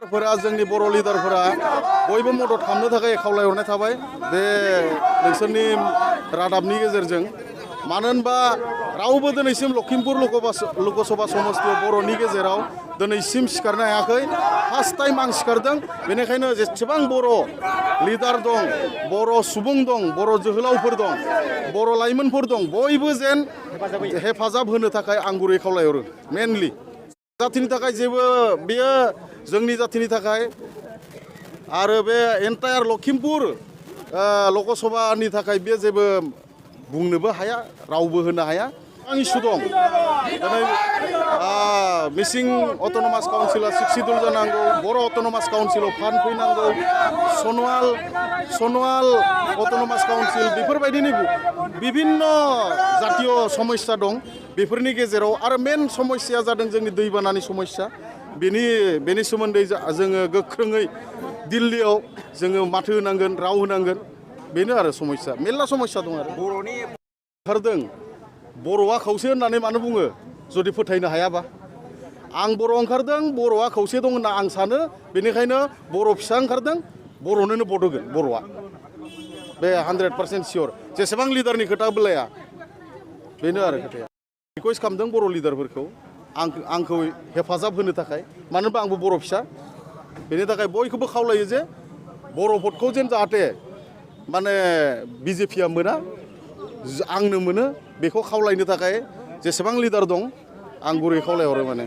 जोंनि बर' लिडारफोरा बयबो मदद खालामनो थाखाय खावलायहरनाय थाबाय बे नोंसोरनि रादाबनि गेजेरजों मानो होनबा रावबो दिनैसिम लखिमपुर लकसभा समस्तियाव बर'नि गेजेराव दिनैसिम सिखारनो हायाखै फार्स्ट टाइम आं सिखारदों बेनिखायनो जेसेबां बर' लिडार दं बर' सुबुं दं बर' जोहोलावफोर दं बर' लाइमोनफोर दं बयबो जेन हेफाजाब होनो थाखाय आं गुरै खावलायहरो मेनलि जाथिनि थाखाय जेबो बेयो जोंनि जाथिनि थाखाय आरो बे एन्टायार लखिमपुर लकसभानि थाखाय बे जेबो बुंनोबो हाया रावबो होनो हाया आं इस्यु दं दिनै मिसिं अट'नमास काउन्सिला 60 दल जानांगौ बर' अट'नमास काउन्सिलाव फान्ड फैनांगौ सनवाल अट'नमास काउन्सिल बेफोरबायदिनो बिभिन्न जातीय समस्या दं बेफोरनि गेजेराव आरो मेन समस्याया जादों जोंनि दैबानानि समस्या बेनि सोमोन्दै जोङो गोख्रोङै दिल्लीयाव जोङो माथो होनांगोन राव होनांगोन बेनो आरो समस्या मेरला समस्या दं आरो बर'नि ओंखारदों बर'आ खौसे होननानै मानो बुङो जुदि फोथायनो हायाबा आं बर' ओंखारदों बर'आ खौसे दं होनना आं सानो बेनिखायनो बर' फिसा ओंखारदों बर'नोनो भट होगोन बर'आ बे 100% सियर जेसेबां लिडारनि खोथा बोलाया बेनो आरो खोथाया रिकुवेस्ट खालामदों बर' लिडारफोरखौ आंखौ हेफाजाब होनो थाखाय मानो होनबा आंबो बर' फिसा बेनि थाखाय बयखौबो खावलायो जे बर' भटखौ जेन जाहाथे माने बिजेपिया मोना आंनो मोनो बेखौ खावलायनो थाखाय जेसेबां लिडार दं आं गुरै खावलायहरो माने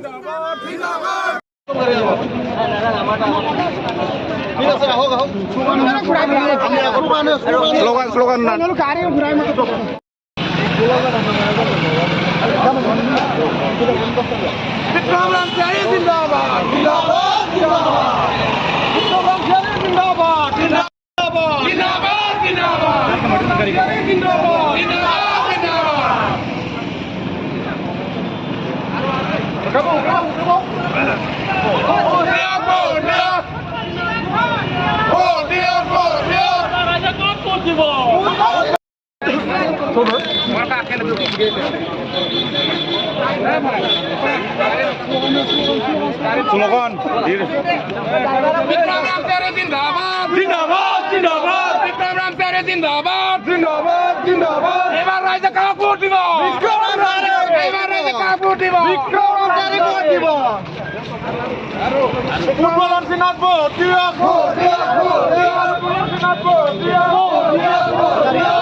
स्लोगान विक्रम राम प्यारे जिंदाबाद जिंदाबाद जिंदाबाद विक्रम राम प्यारे जिंदाबाद जिंदाबाद जिंदाबाद एबार राज्य का भोट দিব विक्रम राम एबार राज्य का भोट দিব विक्रम राम प्यारे भोट দিব ফুটবলার সিনাত ভোট দিয়া ভোট দিয়া ভোট দিয়া ফুটবলার সিনাত ভোট দিয়া ভোট দিয়া ভোট দিয়া